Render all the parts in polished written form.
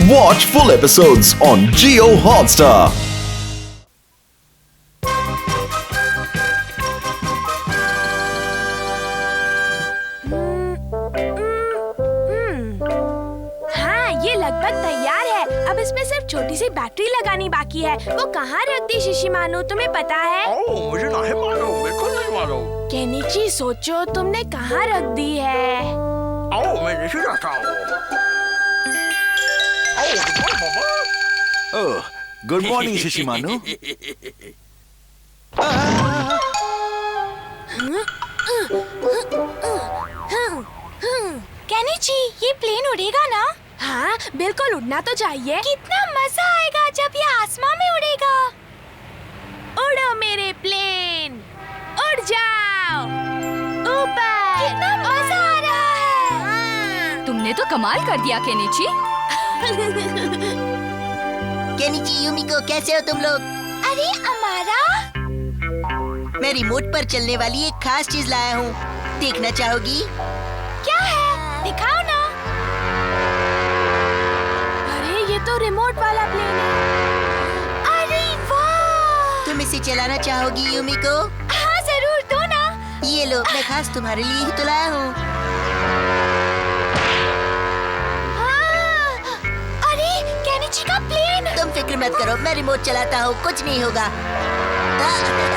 Watch full episodes on Jio Hotstar. लगभग तैयार है। अब इसमें सिर्फ छोटी सी बैटरी लगानी बाकी है। वो कहाँ रख दी शिशिमानु, तुम्हें पता है? मुझे नहीं मालूम, बिल्कुल नहीं मालूम। केनिची, सोचो तुमने कहाँ रख दी है? मैं नहीं जाता हूँ। गुड मॉर्निंग शिशिमानु। केनिची, ये प्लेन उड़ेगा ना? हाँ, बिल्कुल उड़ना तो चाहिए। कितना मजा आएगा जब ये आसमान में उड़ेगा। उड़ो मेरे प्लेन, उड़ जाओ ऊपर। कितना मजा आ रहा है। तुमने तो कमाल कर दिया केनिची। केनिची, यूमिको, कैसे हो तुम लोग? अरे अमारा, मैं रिमोट पर चलने वाली एक खास चीज लाया हूँ, देखना चाहोगी? क्या है? दिखाओ ना। अरे ये तो रिमोट वाला प्लेन है। अरे वाह! तुम इसे चलाना चाहोगी यूमिको? हाँ जरूर, दो ना। ये लो, मैं खास तुम्हारे लिए ही तो लाया हूँ। अरे केनिची का प्लेन। तुम फिक्र मत करो, मैं रिमोट चलाता हूँ, कुछ नहीं होगा।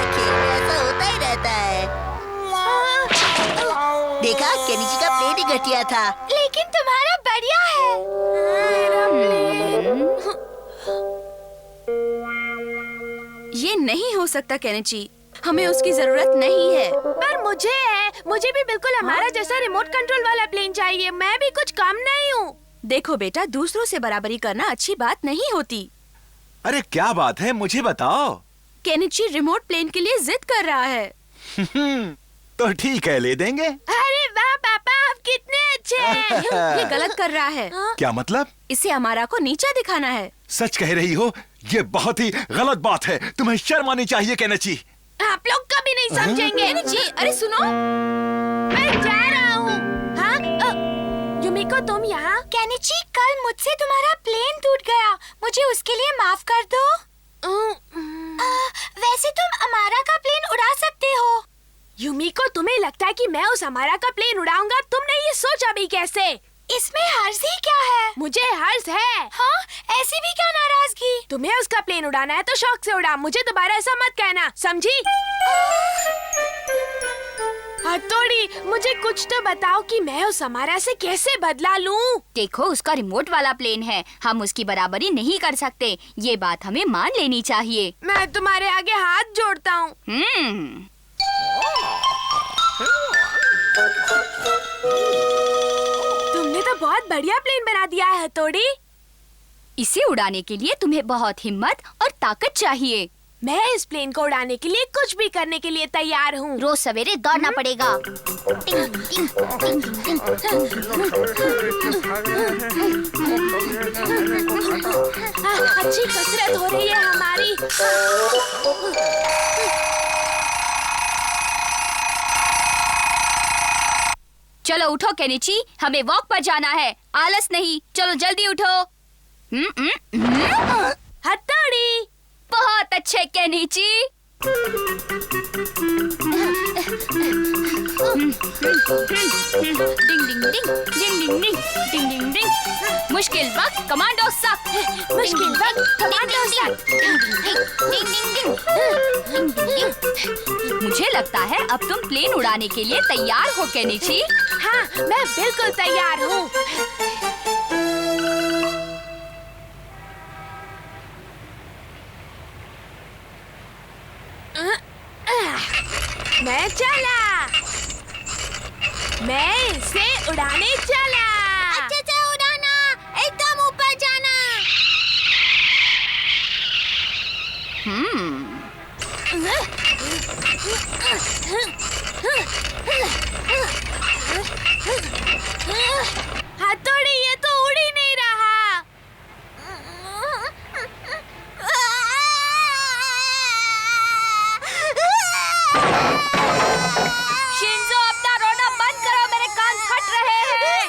खेल में ऐसा होता ही रहता है। देखा, केनिची का प्लेन ही घटिया था। लेकिन तुम्हारा बढ़िया है। मेरा प्लेन। ये नहीं हो सकता केनिची, हमें उसकी जरूरत नहीं है। पर मुझे है, मुझे भी बिल्कुल हमारा जैसा रिमोट कंट्रोल वाला प्लेन चाहिए। मैं भी कुछ कम नहीं हूँ। देखो बेटा, दूसरों से बराबरी करना अच्छी बात नहीं होती। अरे क्या बात है, मुझे बताओ। केनिची रिमोट प्लेन के लिए जिद कर रहा है। तो ठीक है, ले देंगे। अरे वाह पापा, आप कितने अच्छे हैं। ये गलत कर रहा है। क्या मतलब? इसे अमारा को नीचा दिखाना है। सच कह रही हो, ये बहुत ही गलत बात है। तुम्हें शर्म आनी चाहिए केनिची। आप लोग कभी नहीं समझेंगे। केनिची, अरे सुनो, मैं जा रहा हूँ। हाँ, यूमिको तुम यहाँ? केनिची, कल मुझसे तुम्हारा प्लेन टूट गया, मुझे उसके लिए माफ कर दो। वैसे तुम अमारा का प्लेन उड़ा सकते हो। यूमिको, तुम्हें लगता है कि मैं उस अमारा का प्लेन उड़ाऊंगा? तुमने ये सोचा भी कैसे? इसमें हर्ष ही क्या है? मुझे हर्ष है। हाँ, ऐसी भी क्या नाराजगी? तुम्हें उसका प्लेन उड़ाना है तो शौक से उड़ा, मुझे दोबारा ऐसा मत कहना, समझी? हथौड़ी, मुझे कुछ तो बताओ कि मैं उस अमारा से कैसे बदला लूं? देखो उसका रिमोट वाला प्लेन है, हम उसकी बराबरी नहीं कर सकते। ये बात हमें मान लेनी चाहिए। मैं तुम्हारे आगे हाथ जोड़ता हूँ। तुमने तो बहुत बढ़िया प्लेन बना दिया है हथौड़ी। इसे उड़ाने के लिए तुम्हें बहुत हिम्मत और ताकत चाहिए। मैं इस प्लेन को उड़ाने के लिए कुछ भी करने के लिए तैयार हूँ। रोज सवेरे दौड़ना पड़ेगा। अच्छी कसरत हो रही है हमारी। चलो उठो केनिची, हमें वॉक पर जाना है। आलस नहीं, चलो जल्दी उठो। हथौड़ी, बहुत अच्छे केनिची। डिंग डिंग डिंग डिंग डिंग डिंग डिंग डिंग डिंग। मुश्किल वक्त कमांडो सख्त। मुश्किल वक्त कमांडो सख्त। डिंग डिंग डिंग। मुझे लगता है अब तुम प्लेन उड़ाने के लिए तैयार हो केनिची। हाँ, मैं बिल्कुल तैयार हूँ। मैं चला, मैं इसे उड़ाने चला। अच्छे से उड़ाना, एकदम ऊपर जाना। हथौड़ी, ये तो उड़ ही नहीं रहा। शिंजो, अपना रोना बंद करो, मेरे कान फट रहे हैं।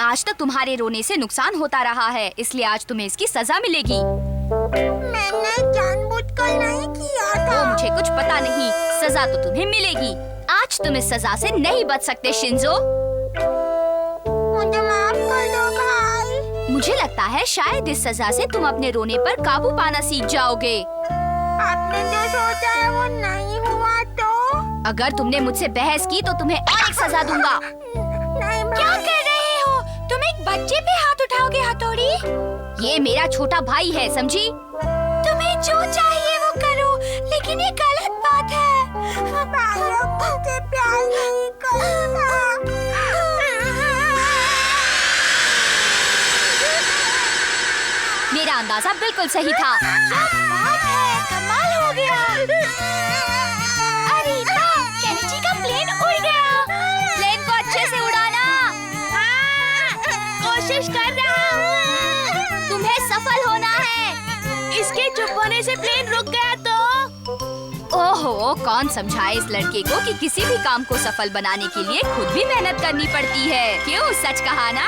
आज तक तुम्हारे रोने से नुकसान होता रहा है, इसलिए आज तुम्हें इसकी सजा मिलेगी। मैंने जानबूझकर नहीं किया था। मुझे कुछ पता नहीं, सजा तो तुम्हें मिलेगी। आज तुम इस सजा से नहीं बच सकते शिंजो। मुझे माफ कर दो भाई। मुझे लगता है शायद इस सजा से तुम अपने रोने पर काबू पाना सीख जाओगे। आपने जो सोचा है वो नहीं हुआ तो? अगर तुमने मुझसे बहस की तो तुम्हें और एक सजा दूंगा। नहीं क्या कर रहे हो? तुम एक बच्चे पे हाथ उठाओगे हथौड़ी? ये मेरा छोटा भाई है, समझी? तुम्हें जो चाहिए वो करो, लेकिन ये गलत बात है। भाई लोग मुझे प्यार नहीं करता। मेरा अंदाजा बिल्कुल सही था। बात है, कमाल हो गया। अरे केनिची का प्लेन उड़ गया। प्लेन को अच्छे से उड़ाना। कोशिश कर रहा हूँ। तुम्हें सफल होना है। इसके चुप होने से प्लेन रुक गया तो? ओहो, कौन समझाए इस लड़के को कि किसी भी काम को सफल बनाने के लिए खुद भी मेहनत करनी पड़ती है। क्यों, सच कहा ना?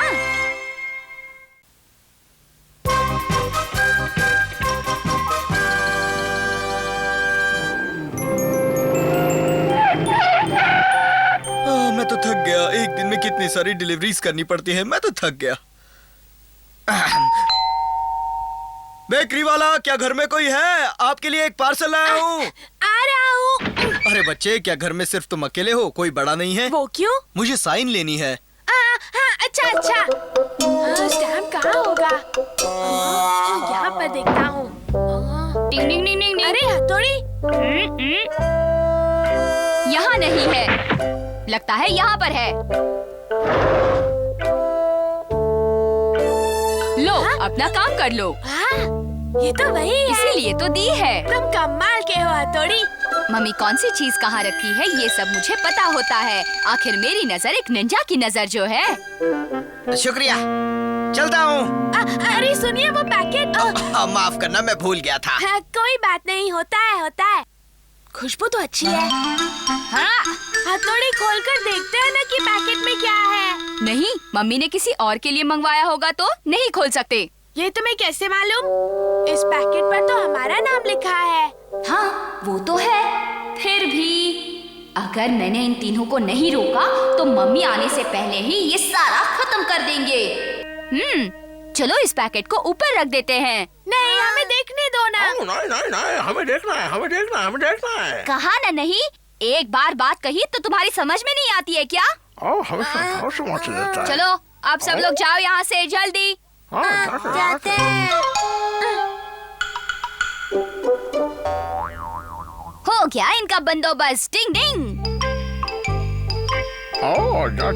मैं तो थक गया। एक दिन में कितनी सारी डिलीवरीज करनी पड़ती है, मैं तो थक गया। बेकरी वाला, क्या घर में कोई है? आपके लिए एक पार्सल लाया हूँ। आ रहा हूँ। अरे बच्चे, क्या घर में सिर्फ तुम अकेले हो? कोई बड़ा नहीं है? वो क्यों? मुझे साइन लेनी है। हाँ, अच्छा। स्टैम्प कहाँ होगा? यहाँ पर देखता हूँ। टिंग टिंग टिंग टिंग। अरे हथौड़ी। यहाँ नहीं है, लगता है यहाँ पर है। लो, अपना काम कर लो। हाँ, ये तो वही है। इसीलिए तो दी है। तुम कमाल के हो हथौड़ी। मम्मी कौन सी चीज कहाँ रखी है ये सब मुझे पता होता है। आखिर मेरी नजर एक निंजा की नजर जो है। शुक्रिया, चलता हूँ। अरे सुनिए, वो पैकेट। माफ करना, मैं भूल गया था। हाँ, कोई बात नहीं, होता है। खुशबू तो अच्छी है। हाँ, हथौड़ी खोलकर देखते हैं ना कि पैकेट में क्या है। नहीं, मम्मी ने किसी और के लिए मंगवाया होगा तो नहीं खोल सकते। ये तुम्हें कैसे मालूम? इस पैकेट पर तो हमारा नाम लिखा है। हाँ, वो तो है। फिर भी अगर मैंने इन तीनों को नहीं रोका तो मम्मी आने से पहले ही ये सारा खत्म कर देंगे। चलो इस पैकेट को ऊपर रख देते हैं। नहीं, हमें देखने दो ना। नहीं, हमें देखना है। कहा ना नहीं, एक बार बात कही तो तुम्हारी समझ में नहीं आती है क्या? हमें समझ लेता है। चलो अब सब लोग जाओ यहाँ से जल्दी। जाते हैं। हो गया इनका बंदोबस्त। डिंग डिंग।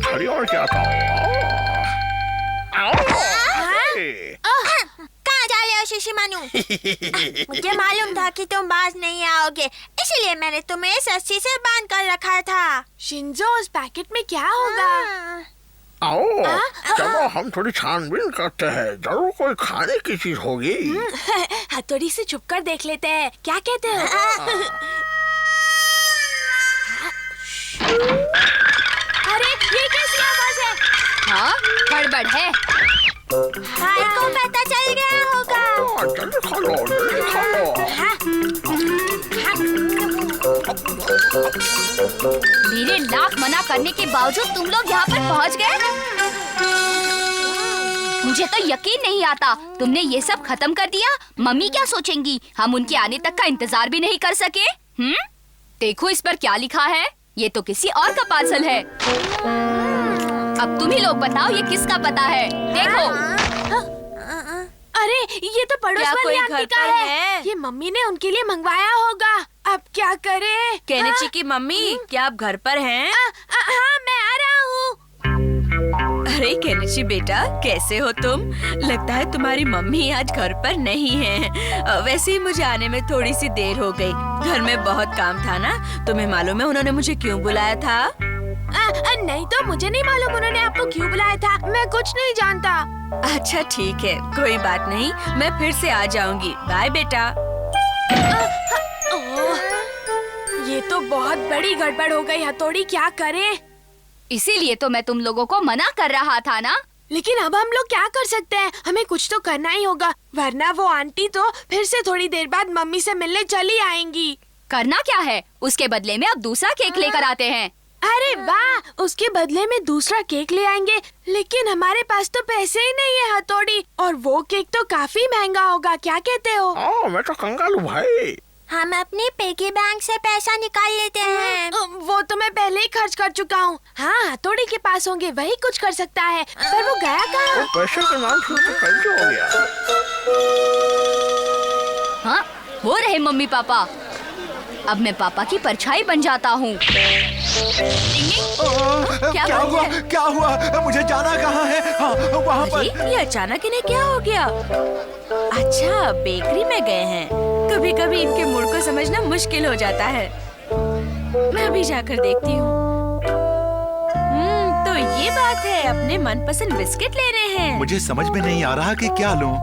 खड़ी और क्या था? कहाँ जा रहे हो शिशिमानु? मुझे मालूम था कि तुम बाज नहीं आओगे, इसीलिए मैंने तुम्हें इस रस्सी से बांध कर रखा था। शिंजो, उस पैकेट में क्या होगा? चलो हम थोड़ी छानबीन करते हैं, जरूर कोई खाने की चीज होगी। हथौड़ी से छुप कर देख लेते हैं, क्या कहते हो? अरे ये कैसी आवाज है? हाँ, गड़बड़ है। भाई को पता चल गया होगा। जल्दी खा लो। मेरे लाख मना करने के बावजूद तुम लोग यहाँ पर पहुँच गए। मुझे तो यकीन नहीं आता तुमने ये सब खत्म कर दिया। मम्मी क्या सोचेंगी? हम उनके आने तक का इंतजार भी नहीं कर सके। देखो इस पर क्या लिखा है। ये तो किसी और का पार्सल है। अब तुम ही लोग बताओ ये किसका पता है। देखो। अरे ये तो पड़ोस वाली आंटी का है। ये मम्मी ने उनके लिए मंगवाया होगा। अब क्या करें? केनिची की मम्मी, क्या आप घर पर हैं? हाँ, मैं आ रहा हूँ। अरे केनिची बेटा, कैसे हो तुम? लगता है तुम्हारी मम्मी आज घर पर नहीं है। वैसे ही मुझे आने में थोड़ी सी देर हो गई। घर में बहुत काम था ना। तुम्हें मालूम है उन्होंने मुझे क्यों बुलाया था? नहीं तो मुझे नहीं मालूम उन्होंने आपको क्यों बुलाया था। मैं कुछ नहीं जानता। अच्छा ठीक है, कोई बात नहीं, मैं फिर से आ जाऊंगी। बाय बेटा। ये तो बहुत बड़ी गड़बड़ हो गई हथौड़ी, क्या करें? इसीलिए तो मैं तुम लोगों को मना कर रहा था ना। लेकिन अब हम लोग क्या कर सकते हैं? हमें कुछ तो करना ही होगा, वरना वो आंटी तो फिर से थोड़ी देर बाद मम्मी से मिलने चली आएंगी। करना क्या है? उसके बदले में अब दूसरा केक लेकर आते हैं। अरे वाह, उसके बदले में दूसरा केक ले आएंगे, लेकिन हमारे पास तो पैसे ही नहीं है हथौड़ी, और वो केक तो काफी महंगा होगा। क्या कहते हो? मैं तो कंगालू भाई। हम अपने पिगी बैंक से पैसा निकाल लेते हैं। वो तो मैं पहले ही खर्च कर चुका हूँ। हाँ, हथौड़ी के पास होंगे, वही कुछ कर सकता है। पर वो गया कहाँ? पैसे के नाम से तो कैसे हो गया? हाँ, वो रहे मम्मी पापा। अब मैं पापा की परछाई बन जाता हूँ। क्या हुआ? क्या हुआ? मुझे जाना कहाँ है? हाँ, वहाँ पर। अरे, ये अचानक इन्हें क्या हो गया? अच्छा, बेकरी में गए हैं। कभी कभी इनके मूड को समझना मुश्किल हो जाता है। मैं अभी जाकर देखती हूँ। तो ये बात है, अपने मनपसंद बिस्किट ले रहे हैं। मुझे समझ में नहीं आ रहा कि क्या लूं।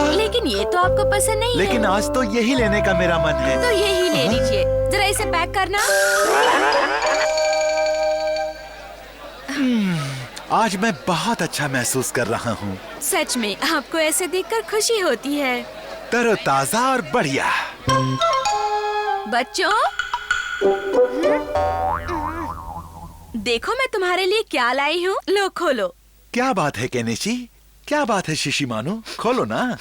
लेकिन ये तो आपको पसंद नहीं लेकिन है। आज तो यही लेने का मेरा मन है। तो यही ले लीजिए। जरा इसे पैक करना। आज मैं बहुत अच्छा महसूस कर रहा हूँ। सच में आपको ऐसे देखकर खुशी होती है। तरोताजा और बढ़िया। बच्चों, देखो मैं तुम्हारे लिए क्या लाई हूँ। लो खोलो। क्या बात है केनिची? क्या बात है शिशिमानु? खोलो ना।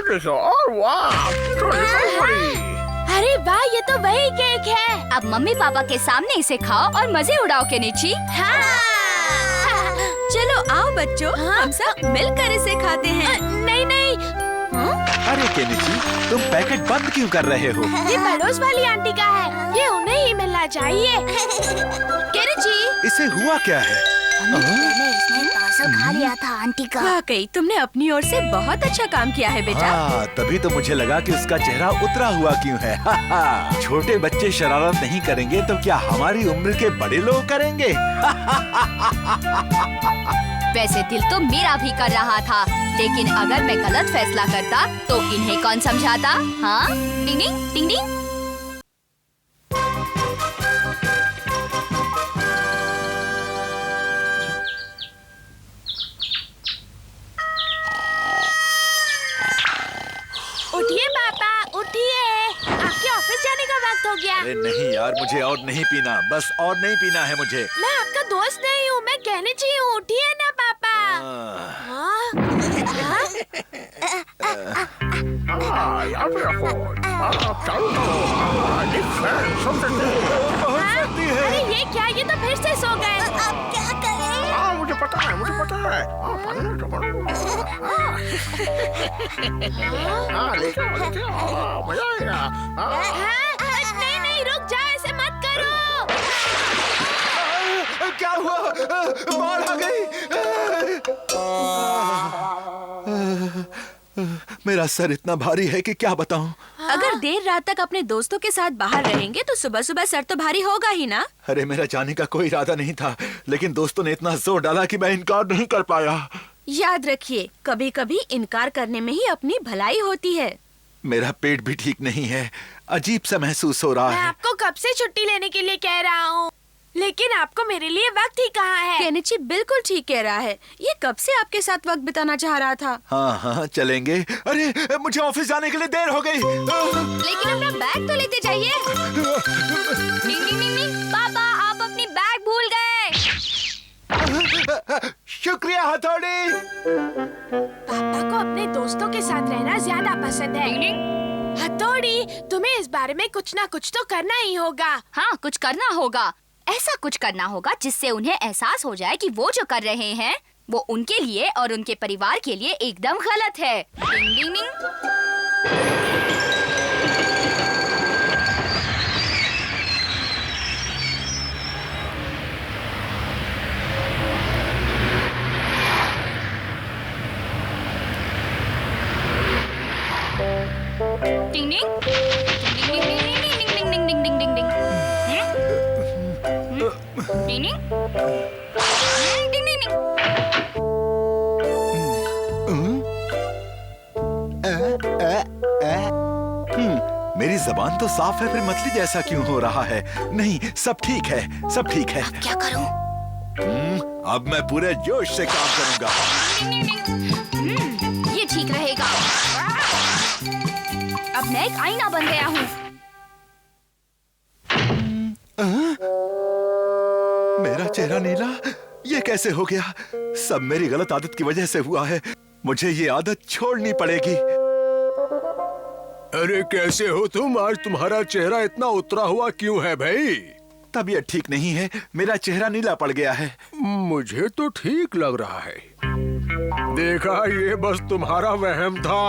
देखो, और वाह, तो निकल पड़ी। अरे वाह, ये तो वही केक है। अब मम्मी पापा के सामने इसे खाओ और मजे उड़ाओ केनिची। हाँ। चलो आओ बच्चों, हम सब मिलकर इसे खाते हैं। नहीं नहीं, अरे केनिची, तुम पैकेट बंद क्यों कर रहे हो? ये पड़ोस वाली आंटी का है, ये उन्हें ही मिलना चाहिए। केनिची, इसे हुआ क्या है? इसने पार्सल खा लिया था आंटी का। वाकई तुमने अपनी ओर से बहुत अच्छा काम किया है बेटा। हाँ, तभी तो मुझे लगा कि उसका चेहरा उतरा हुआ क्यों है। छोटे बच्चे शरारत नहीं करेंगे तो क्या हमारी उम्र के बड़े लोग करेंगे? वैसे दिल तो मेरा भी कर रहा था, लेकिन अगर मैं गलत फैसला करता तो इन्हें कौन समझाता? हाँ, टिंग टिंग टिंग टिंग। उठिए पापा, उठिए, आपके ऑफिस जाने का वक्त हो गया। अरे नहीं यार, मुझे और नहीं पीना, बस और नहीं पीना है मुझे। मैं आपका दोस्त नहीं हूँ, मैं कहने चाहिए उठिए ना पापा। हाँ? यहाँ पे रखो। चालू करो। डिफरेंस सब देते हैं। अरे ये क्या, ये तो फिर से सो गए। अब क्या करें? मुझे पता है, मुझे पता है। पानी में तो लेके आओ, मजा आएगा। नहीं नहीं, रुक जाओ, ऐसे मत करो। क्या हुआ? बाढ़ आ गई। मेरा सर इतना भारी है कि क्या बताऊं। अगर देर रात तक अपने दोस्तों के साथ बाहर रहेंगे तो सुबह सुबह सर तो भारी होगा ही ना। अरे मेरा जाने का कोई इरादा नहीं था, लेकिन दोस्तों ने इतना जोर डाला कि मैं इनकार नहीं कर पाया। याद रखिए, कभी कभी इनकार करने में ही अपनी भलाई होती है। मेरा पेट भी ठीक नहीं है, अजीब सा महसूस हो रहा मैं है। आपको कब से छुट्टी लेने के लिए कह रहा हूँ, लेकिन आपको मेरे लिए वक्त ही कहाँ है। केनिची बिल्कुल ठीक कह रहा है। ये कब से आपके साथ वक्त बिताना चाह रहा था। हाँ हाँ चलेंगे। अरे मुझे ऑफिस जाने के लिए देर हो गई। लेकिन अपना बैग तो लेते जाइए। टिंग टिंग टिंग टिंग। पापा, आप अपनी बैग भूल गए। शुक्रिया हथौड़ी। पापा को अपने दोस्तों के साथ रहना ज्यादा पसंद है। हथौड़ी, तुम्हें इस बारे में कुछ ना कुछ तो करना ही होगा। हाँ, कुछ करना होगा। ऐसा कुछ करना होगा जिससे उन्हें एहसास हो जाए कि वो जो कर रहे हैं वो उनके लिए और उनके परिवार के लिए एकदम गलत है। डिंग डिंग डिंग। डिंग डिंग डिंग डिंग डिंग डिंग डिंग डिंग डिंग डिंग डिंग। डिंग डिंग डिंग डिंग डिंग। जबान तो साफ है, फिर मतली जैसा क्यों हो रहा है? नहीं, सब ठीक है, सब ठीक है। क्या करूं? अब मैं पूरे जोश से काम करूंगा। ये ठीक रहेगा। अब मैं एक आईना बन गया हूँ। मेरा चेहरा नीला, ये कैसे हो गया? सब मेरी गलत आदत की वजह से हुआ है। मुझे ये आदत छोड़नी पड़ेगी। अरे कैसे हो तुम? आज तुम्हारा चेहरा इतना उतरा हुआ क्यों है भाई? तबीयत ठीक नहीं है, मेरा चेहरा नीला पड़ गया है। मुझे तो ठीक लग रहा है। देखा, ये बस तुम्हारा वहम था।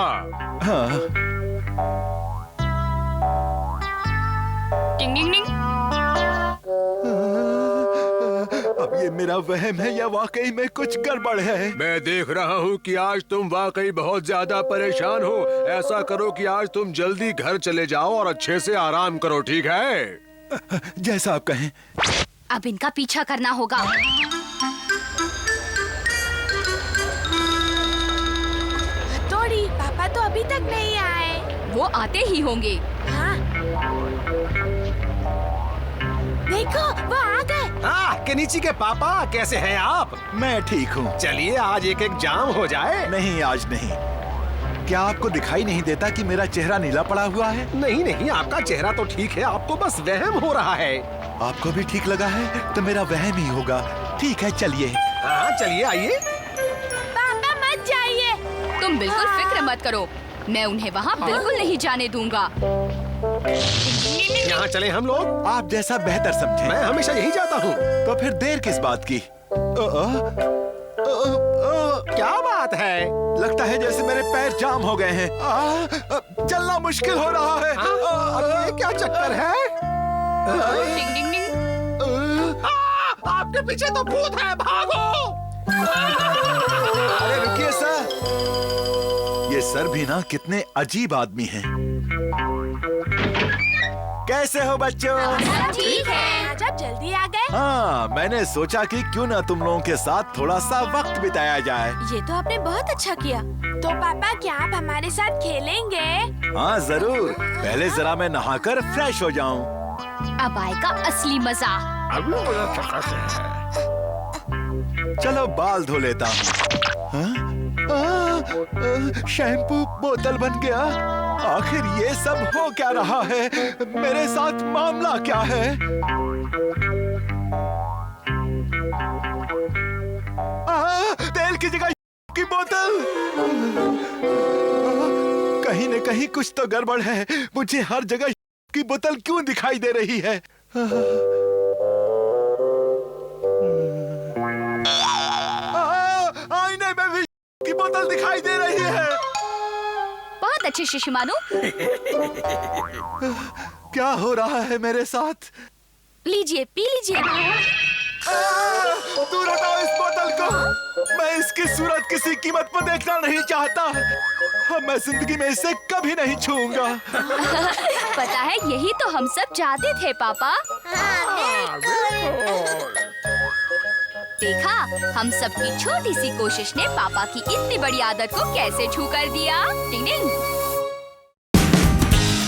हाँ। टिंग टिंग टिंग। अब ये मेरा वहम है या वाकई में कुछ गड़बड़ है? मैं देख रहा हूँ कि आज तुम वाकई बहुत ज्यादा परेशान हो। ऐसा करो कि आज तुम जल्दी घर चले जाओ और अच्छे से आराम करो, ठीक है? जैसा आप कहें। अब इनका पीछा करना होगा। हथौड़ी, पापा तो अभी तक नहीं आए। वो आते ही होंगे। हाँ। देखो, वो आ गए। केनिची के पापा, कैसे हैं आप? मैं ठीक हूँ। चलिए आज एक एक जाम हो जाए। नहीं, आज नहीं। क्या आपको दिखाई नहीं देता कि मेरा चेहरा नीला पड़ा हुआ है? नहीं नहीं, आपका चेहरा तो ठीक है, आपको बस वहम हो रहा है। आपको भी ठीक लगा है तो मेरा वहम ही होगा। ठीक है, चलिए। हाँ चलिए, आइए। पापा मत जाइए। तुम बिल्कुल फिक्र मत करो, मैं उन्हें वहाँ बिल्कुल नहीं जाने दूंगा। यहाँ चले हम लोग। आप जैसा बेहतर समझें। मैं हमेशा यही जाता हूँ। तो फिर देर किस बात की? क्या बात है? लगता है जैसे मेरे पैर जाम हो गए हैं। चलना मुश्किल हो रहा है। ये क्या चक्कर है? टिंग टिंग टिंग। आपके पीछे तो भूत है, भागो! अरे रुकिए सर, ये सर भी ना कितने अजीब आदमी हैं। कैसे हो बच्चों? ठीक है। आज आप जल्दी आ गए। हाँ, मैंने सोचा कि क्यों ना तुम लोगों के साथ थोड़ा सा वक्त बिताया जाए। ये तो आपने बहुत अच्छा किया। तो पापा, क्या आप हमारे साथ खेलेंगे? हाँ जरूर, पहले जरा मैं नहाकर फ्रेश हो जाऊं। अब आएगा असली मजा। अभी मुझे चक्कर है। चलो बाल धो लेता हूँ। शैम्पू बोतल बन गया। आखिर ये सब हो क्या रहा है? मेरे साथ मामला क्या है? तेल की जगह की बोतल। कहीं न कहीं कुछ तो गड़बड़ है। मुझे हर जगह की बोतल क्यों दिखाई दे रही है? आईने में भी की बोतल दिखाई दे रही है। बहुत अच्छे शिशुमानु। क्या हो रहा है मेरे साथ? लीजिए, पी लीजिए। दूर हटाओ इस बोतल को। मैं इसकी सूरत किसी कीमत पर देखना नहीं चाहता। मैं जिंदगी में इसे कभी नहीं छूऊंगा। पता है, यही तो हम सब चाहते थे पापा। देखा, हम सबकी छोटी सी कोशिश ने पापा की इतनी बड़ी आदत को कैसे छू कर दिया। टिंग टिंग।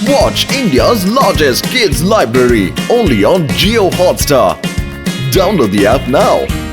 Watch India's largest kids library only on Jio Hotstar. Download the app now.